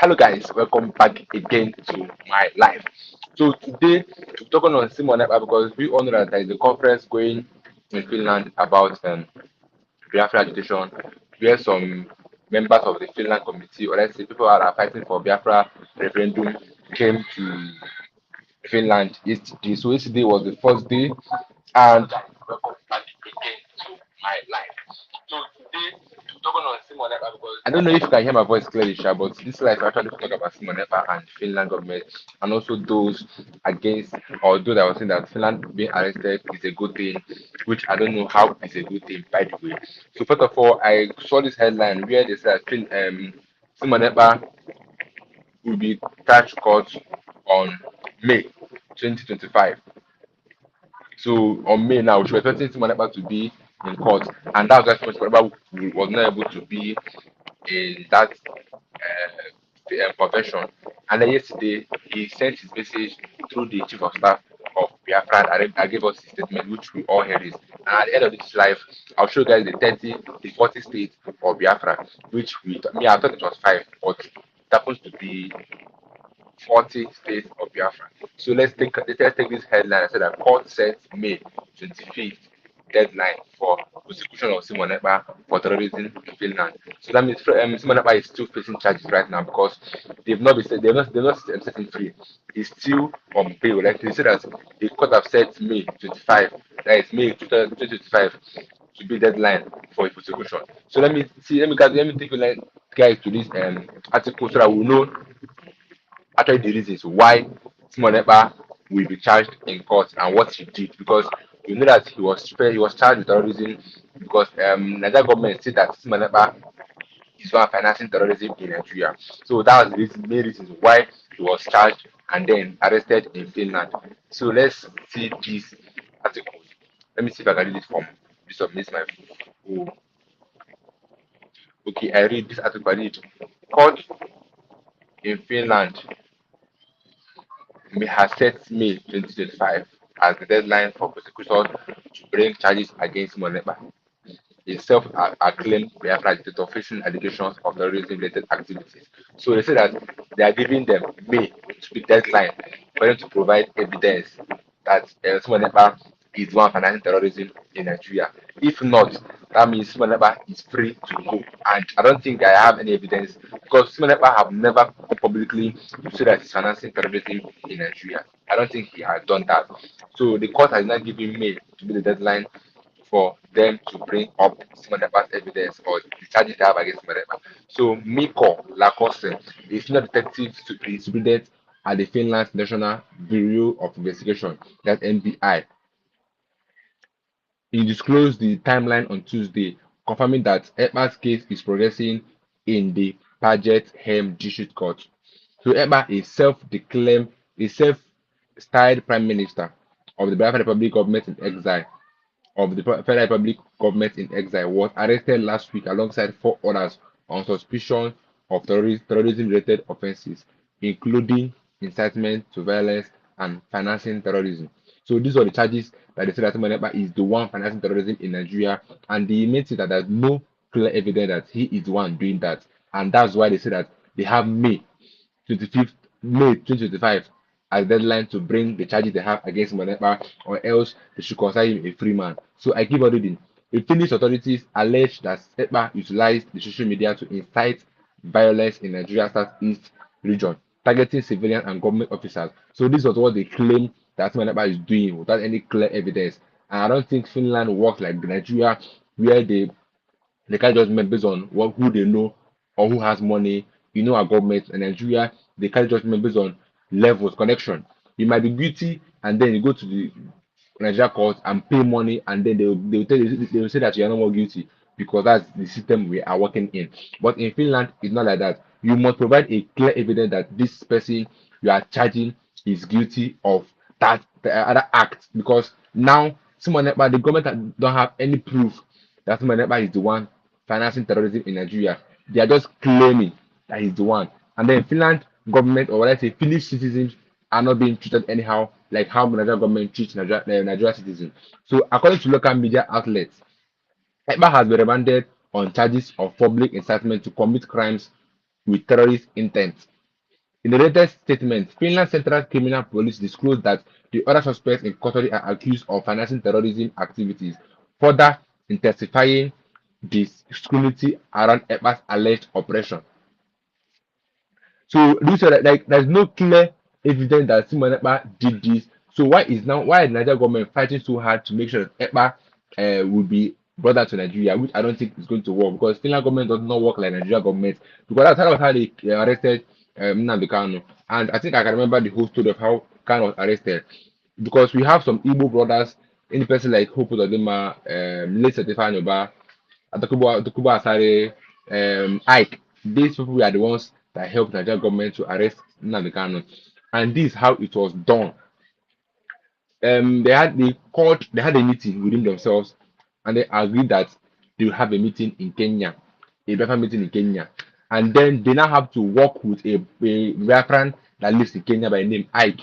Hello guys, welcome back again to my life. So today we're talking on Simon Ekpa because we all know that there is a conference going in Finland about Biafra agitation, where some members of the Finland committee, or let's say people that are fighting for Biafra referendum, came to Finland yesterday. So yesterday was the first day, and welcome back again to my life. So today we're talking on Simon Ekpa because I don't know if you can hear my voice clearly, Sha, but this life actually talk about Simon Ekpa and Finland government, and also those against or those that were saying that Finland being arrested is a good thing, which I don't know how it's a good thing by the way. So first of all, I saw this headline where they said Simon Ekpa will be charged court on May 2025. So on May now, she was expecting Simon Ekpa to be in court, and that's why Simon Ekpa was not able to be in that convention. And then yesterday, he sent his message through the chief of staff of Biafra. I gave us his statement, which we all heard is. And at the end of this live, I'll show you guys the 30, the 40 states of Biafra, which I thought it was five, but it happens to be 40 states of Biafra. So let's take this headline. I said that court sets May 25th deadline for prosecution of Simon Ekpa for terrorism in Finland. So that means Simon Ekpa is still facing charges right now because they've not set him free. He's still on bail. Like they said that the court have set May 25, that is May 2025 to be deadline for his prosecution. So let me take you guys to this article so that we know actually the reasons why Simon Ekpa will be charged in court and what he did because you know that he was charged with terrorism because Nigeria government said that Simon Ekpa is one financing terrorism in Nigeria. So that was the main reasons why he was charged and then arrested in Finland. So let's see these articles. Let me see if I can read it from this my phone. Okay, I read this article. I read court in Finland has set May 2025 as the deadline for prosecutors to bring charges against Monepa, a self-acclaimed Biafra dictator facing allegations of terrorism-related activities. So they say that they are giving them May to be deadline for them to provide evidence that Monepa is one financing terrorism in Nigeria. If not, that means Monepa is free to go. And I don't think I have any evidence because Monepa have never publicly said that he's financing terrorism in Nigeria. I don't think he has done that. So the court has not given May to be the deadline for them to bring up Simanepa's evidence or the charges they have against Simanepa. So Miko Lacoste, a senior detective superintendent at the Finland's National Bureau of Investigation, that NBI, he disclosed the timeline on Tuesday, confirming that Ekpa's case is progressing in the Paget Hem District Court. So Ekpa, a self-styled prime minister of the Biafra Republic government in exile, Federal Republic government in exile, was arrested last week alongside four others on suspicion of terrorism-related offences, including incitement to violence and financing terrorism. So these are the charges that they say that Monepa is the one financing terrorism in Nigeria, and the main thing that there's no clear evidence that he is the one doing that, and that's why they say that they have May 25th, May 2025 as deadline to bring the charges they have against Monepa, or else they should consider him a free man. So I keep on reading. The Finnish authorities allege that Ekpa utilized the social media to incite violence in Nigeria's southeast region, targeting civilian and government officers. So this was what they claim that Monepa is doing without any clear evidence. And I don't think Finland works like Nigeria, where they can't judgment based on who they know or who has money. You know, our government in Nigeria, they can't judgment based on levels, connection. You might be guilty, and then you go to the Nigeria court and pay money, and then they will say that you are no more guilty because that's the system we are working in. But in Finland, it's not like that. You must provide a clear evidence that this person you are charging is guilty of that the other act because now someone the government don't have any proof that someone is the one financing terrorism in Nigeria. They are just claiming that he's the one. And then Finland government, or let's say Finnish citizens, are not being treated anyhow like how Nigeria government treats Nigeria citizens. So according to local media outlets, Ekpa has been remanded on charges of public incitement to commit crimes with terrorist intent. In the latest statement, Finland's Central Criminal Police disclosed that the other suspects in custody are accused of financing terrorism activities, further intensifying the scrutiny around Ekpa's alleged operation. So this like there's no clear evidence that Simon Ekpa did this. So why is the Nigerian government fighting so hard to make sure that Ekpa will be brought out to Nigeria, which I don't think is going to work because Finland government does not work like Nigeria government because that was how they arrested Nnamdi Kanu. And I think I can remember the whole story of how Kanu was arrested because we have some Igbo brothers in the person like Hope Uzodinma, late Stefan Yoba, Atakubo Asare, Ike. These people are the ones that helped Nigerian government to arrest Nnamdi Kanu. And this is how it was done. They had a meeting within themselves and they agreed that they will have a meeting in Kenya, a breakfast meeting in Kenya. And then they now have to work with a veteran that lives in Kenya by the name Ike.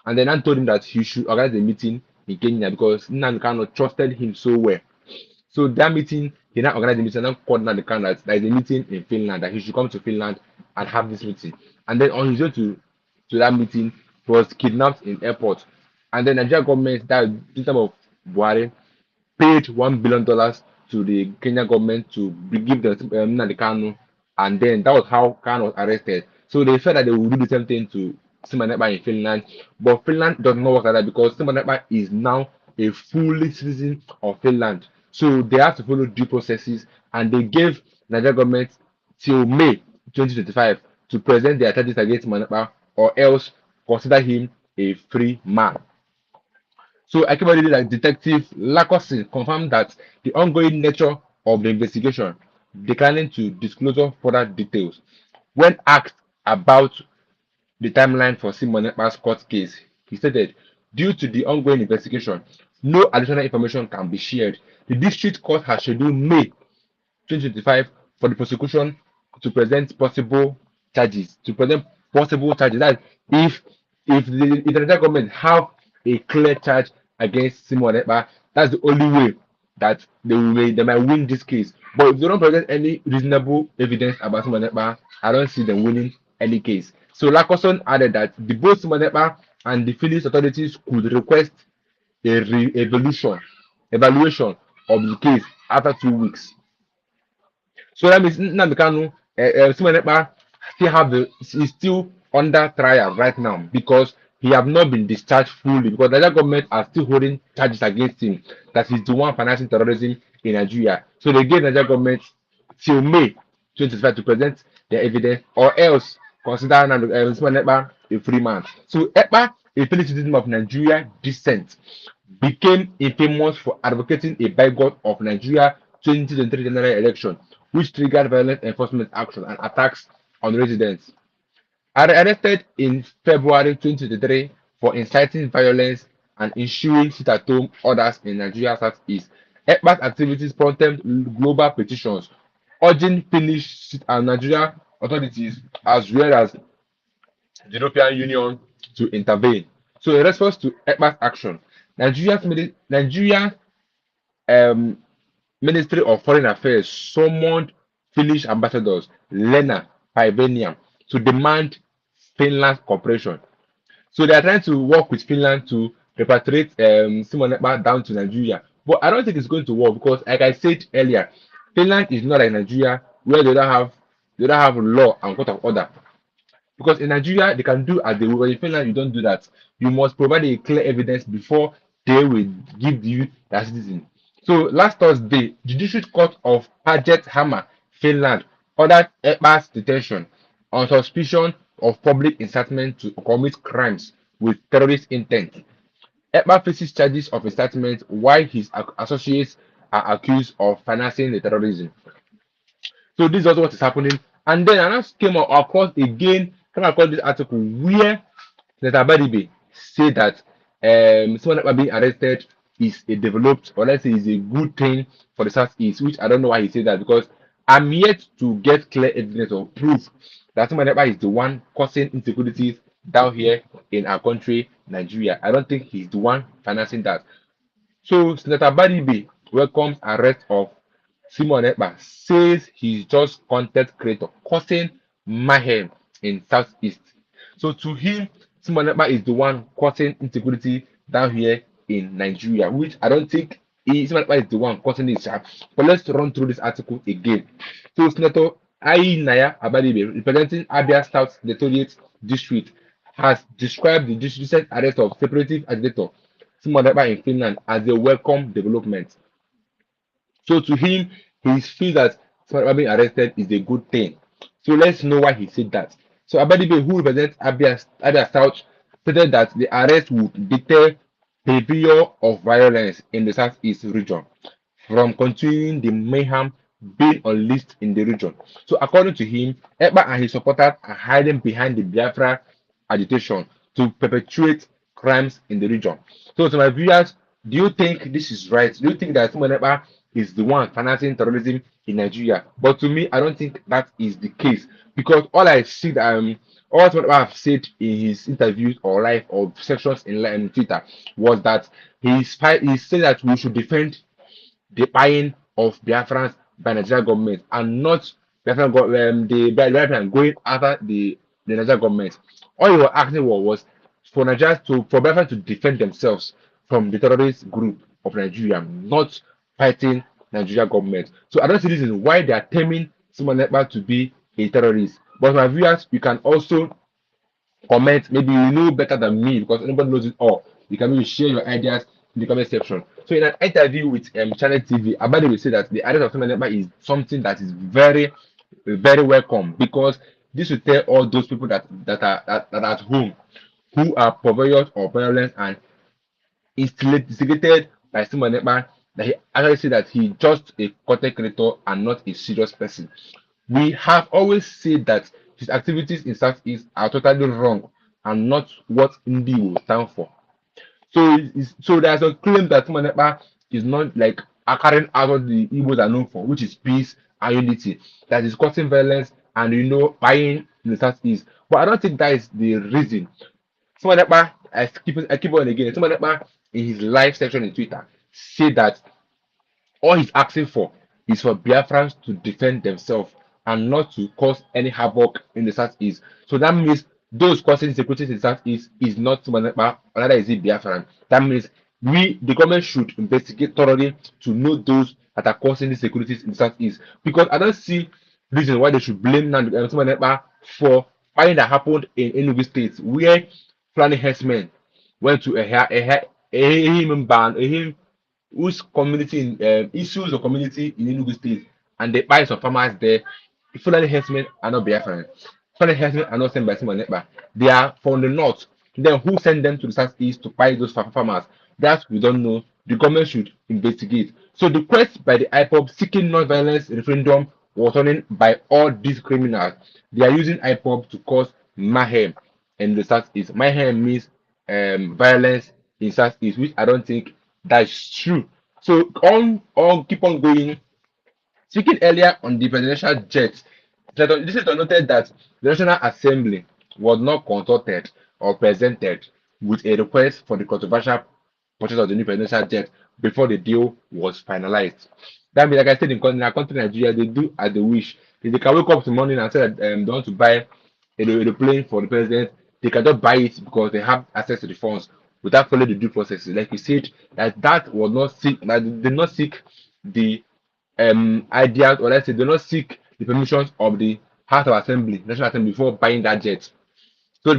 And then I told him that he should organize a meeting in Kenya because Nnamdi Kanu trusted him so well. So that meeting, he now organized the meeting and then called Nnamdi Kanu that there is a meeting in Finland, that he should come to Finland and have this meeting. And then on his way to that meeting, he was kidnapped in airport. And then Nigeria government, that this time of Buhari, paid $1 billion to the Kenya government to give them Nnamdi Kanu, and then that was how Kanu was arrested. So they said that they would do the same thing to Simon Ekpa in Finland, but Finland does not work like that because Simon Ekpa is now a fully citizen of Finland. So they have to follow due processes, and they gave Nigeria government till May 2025 to present their charges against Simon Ekpa, or else consider him a free man. So Akibade, like Detective Lacoste, confirmed that the ongoing nature of the investigation, declining to disclosure further details. When asked about the timeline for Simon Ekpa's court case, he stated, due to the ongoing investigation, no additional information can be shared. The district court has scheduled May 2025 for the prosecution to present possible charges. That if the Nigerian government have a clear charge against Simon Ekpa, that's the only way that they might win this case. But if they don't present any reasonable evidence about Simon Ekpa, I don't see them winning any case. So Lacoson added that the both Simon Ekpa and the Phillips authorities could request a evaluation of the case after 2 weeks. So that means Nnamdi Kanu, Simon Ekpa is still under trial right now because he have not been discharged fully because the Nigerian government are still holding charges against him that he's the one financing terrorism in Nigeria. So they gave Nigerian government till May 2025 to present their evidence, or else consider Simon Ekpa a free man. So Ekpa, a Finnish citizen of Nigeria descent, became infamous for advocating a boycott of Nigeria 2023 general election, which triggered violent enforcement action and attacks on residents. Arrested in February 2023 for inciting violence and issuing sit-at-home orders in Nigeria's southeast, Ekpa's activities prompted global petitions urging Finnish and Nigerian authorities as well as the European Union to intervene. So, in response to Ekpa's action, Nigeria um, Ministry of Foreign Affairs summoned Finnish ambassadors Lena Päivänä to demand Finland's cooperation. So they are trying to work with Finland to repatriate Simon Ekpa down to Nigeria. But I don't think it's going to work because, like I said earlier, Finland is not like Nigeria where they don't have law and court of order. Because in Nigeria, they can do as they will, but in Finland, you don't do that. You must provide a clear evidence before they will give you their citizen. So last Thursday, the District Court of Paget Hammer, Finland, ordered Ekpa's detention on suspicion of public incitement to commit crimes with terrorist intent. Ekpa faces charges of incitement while his associates are accused of financing the terrorism. So this is also what is happening. And then I just came across this article where Senator Badibe said that someone being arrested is a developed, or let's say is a good thing for the Southeast, which I don't know why he said that because I'm yet to get clear evidence or proof that someone is the one causing insecurities down here in our country, Nigeria. I don't think he's the one financing that. So Senator Badibe welcomes arrest of Simon Ekpa, says he's just content creator causing mayhem in Southeast. So to him, Simonekpa is the one causing insecurity down here in Nigeria, which I don't think Simonekpa is the one causing this. But let's run through this article again. So Senator Ayi Naya Abadibe, representing Abia South Senatoriate District, has described the recent arrest of separatist agitator Simonekpa in Finland as a welcome development. So to him, he feels that someone being arrested is a good thing. So let's know why he said that. So Abadibe, who represents Abia South, stated that the arrest would deter behavior of violence in the southeast region from continuing the mayhem being unleashed in the region. So according to him, Ekpa and his supporters are hiding behind the Biafra agitation to perpetuate crimes in the region. So to my viewers, do you think this is right? Do you think that Ekpa is the one financing terrorism in Nigeria? But to me, I don't think that is the case because all what I've said in his interviews or live or sections in Twitter was that he said that we should defend the buying of Biafrans by Nigerian government and not the Biafran going after the Nigerian government. All he was asking was for Nigeria for Biafran to defend themselves from the terrorist group of Nigeria, not fighting Nigeria government. So I don't see reason why they are terming Simon Ekpa to be a terrorist. But my viewers, you can also comment. Maybe you know better than me because anybody knows it all. You can maybe share your ideas in the comment section. So in an interview with Channel TV, Abadi will say that the idea of Simon is something that is very welcome because this will tell all those people that are at home who are purveyors of violence and instigated by Simon that he actually said that he just a content creator and not a serious person. We have always said that his activities in Southeast are totally wrong and not what Indie will stand for. So there's a claim that Tumanepa is not like carrying out what the Igbos are known for, which is peace and unity, that is causing violence and buying in the Southeast. But I don't think that is the reason. Tumanepa, I keep on again. Tumanepa in his live section in Twitter said that all he's asking for is for Biafrans to defend themselves and not to cause any havoc in the southeast. So that means those causing insecurity in the southeast is not Manepa, or rather is it Biafran. That means the government should investigate thoroughly to know those that are causing insecurities in the southeast. Because I don't see reason why they should blame Manepa for finding that happened in Enugu State, where planning herdsmen went to a human ban, whose community issues of community in Enugu State and they buy some farmers there. Fulani herdsmen are not Biafran. Fulani herdsmen are not sent by Simon Ekpa. They are from the north. Then who sent them to the southeast to buy those farmers? That we don't know. The government should investigate. So the quest by the IPOB seeking non-violence referendum was running by all these criminals. They are using IPOB to cause mayhem in the southeast. Mayhem means violence in southeast, which I don't think that's true. So on keep on going. Speaking earlier on the presidential jet, this is noted that the National Assembly was not consulted or presented with a request for the controversial purchase of the new presidential jet before the deal was finalized. That means, like I said, in our country, Nigeria, they do as they wish. If they can wake up in the morning and say that they want to buy a plane for the president, they can just buy it because they have access to the funds without following the due process. Like you said, that was not seek, that they did not seek the ideas, or let's say, they do not seek the permissions of the House of Assembly, National Assembly, before buying that jet. So the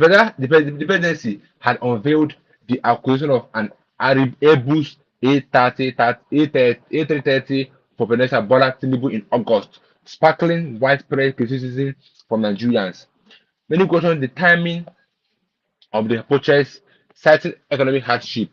presidency had unveiled the acquisition of an Airbus A330 for President Bola Tinubu in August, sparkling widespread criticism from Nigerians. Many question the timing of the purchase, citing economic hardship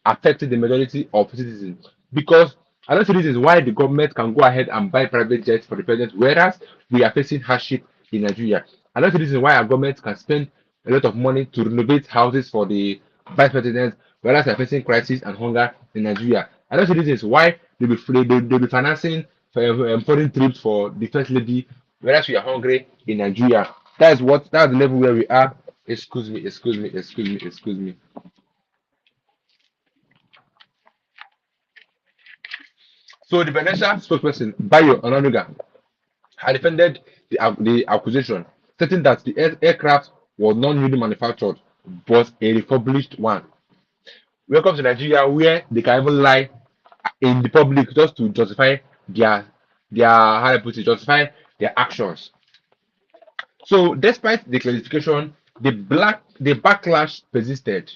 affecting the majority of citizens. Because I don't see reasons why the government can go ahead and buy private jets for the president, whereas we are facing hardship in Nigeria. I don't see reasons why our government can spend a lot of money to renovate houses for the vice president, whereas we are facing crisis and hunger in Nigeria. I don't see reasons why they'll be financing foreign trips for the first lady, whereas we are hungry in Nigeria. That's the level where we are. Excuse me. So the financial spokesperson, Bayo Onanuga, had defended the accusation, stating that the aircraft was not newly manufactured but a refurbished one. Welcome to Nigeria, where they can even lie in the public just to justify their how I put it, justify their actions. So, despite the clarification, the backlash persisted,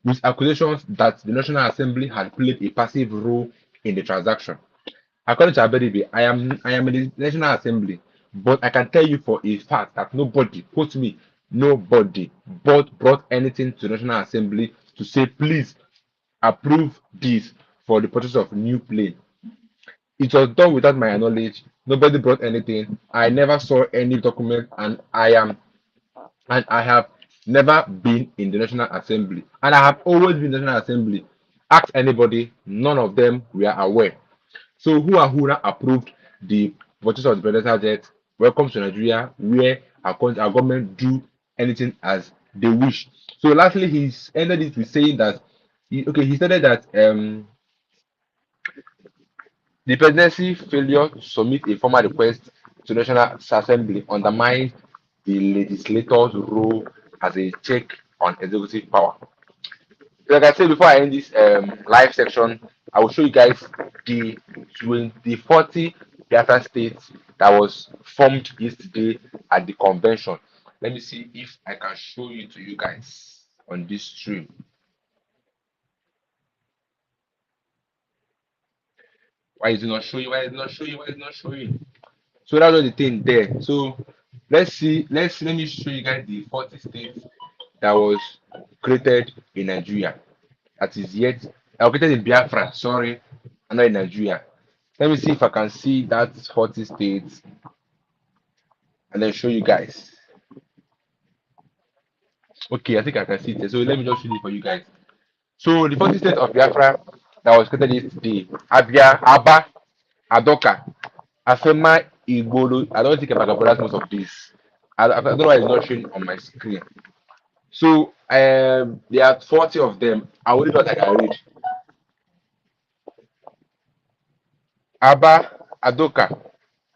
with accusations that the National Assembly had played a passive role in the transaction. According to Abedibe, I am in the National Assembly, but I can tell you for a fact that nobody, quote me, nobody but brought anything to the National Assembly to say please approve this for the purchase of new plane. It was done without my knowledge. Nobody brought anything. I never saw any document, and I have never been in the National Assembly, and I have always been in the National Assembly. Ask anybody, none of them were aware. So who and who now approved the purchase of the presidential jet? Welcome to Nigeria, where our government do anything as they wish. So lastly, he's ended it with saying that he stated that the presidency failure to submit a formal request to the National Assembly undermines the legislator's role as a check on executive power. Like I said before I end this live section, I will show you guys the 40 Biafra states that was formed yesterday at the convention. Let me see if I can show you to you guys on this stream. Why is it not showing? Why is it not showing? Why is it not showing? So that's all the thing there. So let's see. Let me show you guys the 40 states that was created in Nigeria. That is yet located in Biafra. Sorry, and not in Nigeria. Let me see if I can see that 40 states and then show you guys. Okay, I think I can see it. So let me just show it for you guys. So the 40 states of Biafra that was created yesterday: Abia, Aba, Adoka, Afema, Igbolo. I don't think I can pronounce most of this. I don't know why it's not showing on my screen. So there are 40 of them. I will read what I can read. Aba, Adoka,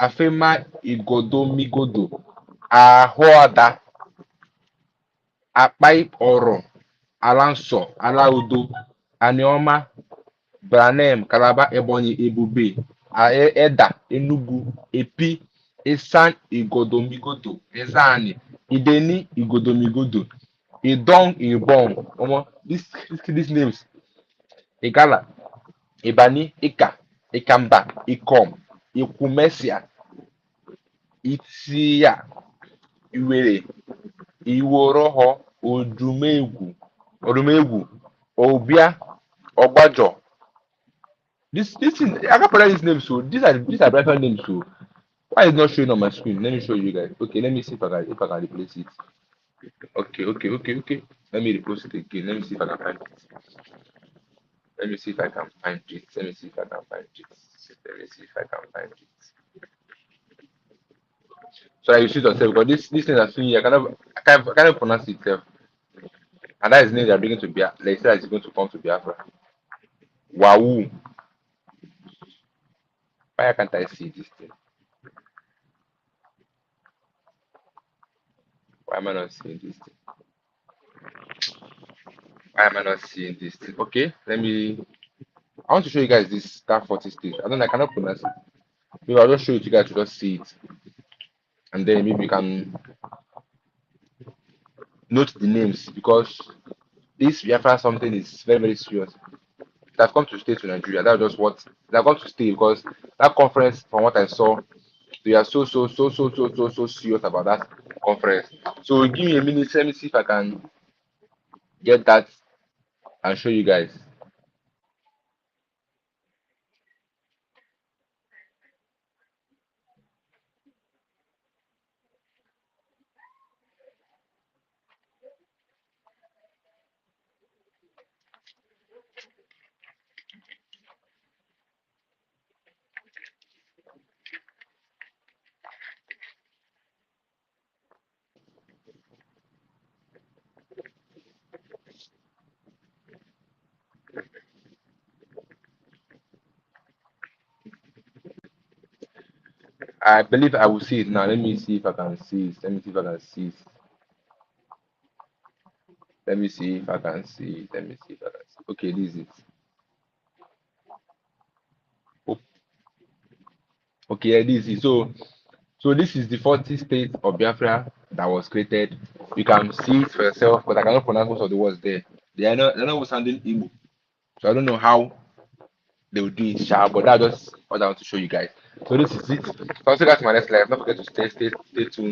Afema, Igodomigodo, Ahoada, Akpai Oro, Alansọ, Alaudo, Anioma, Branem, Calabar, Ebonyi, Ebube, Eda, Enugu, Epi, Esan, Igodomigodo, Ezani, Ideni, Igodomigodo, Idong, Ibong. Omo, these names, Igala, Ibani, Ika, Ikamba, Ikom, Ikumesia, Itia, Iwere, Iworoho, Odumegwu, Obia, Ogbajo. This is I can't pronounce these names. So these are reference names. So why is it not showing on my screen? Let me show you guys. Okay, let me see if I can replace it. Okay. Let me replace it again. Let me see if I can find it. Let me see if I can find it. Let me see if I can find it. Let me see if I can find it. So I shoot yourself because this thing that's showing I cannot pronounce it itself. And that is the name they are bringing to Biafra. Like say it's going to come to Biafra. Wow. Why can't I see this thing? Why am I not seeing this thing? Why am I not seeing this thing? Okay, I want to show you guys this that 40 stage. I cannot pronounce it. Maybe I'll just show it to you guys to just see it. And then maybe you can note the names because this Biafra something is very, very serious. It has come to stay to Nigeria. That's just what it has come to stay because that conference, from what I saw, they are so serious about that conference. So give me a minute, let me see if I can get that and show you guys. I believe I will see it now. Let me see if I can see it. Let me see if I can see it. Let me see if I can see it. Let me see if I can see. Okay, this is it. Oh, okay, yeah, this is it. So this is the 40 state of Biafra that was created. You can see it for yourself, but I cannot pronounce most of the words there. They are not sounding Igbo. So I don't know how they will do it, sha, but that's just what I want to show you guys. So this is it. So I'll see you guys in my next live. Don't forget to stay tuned.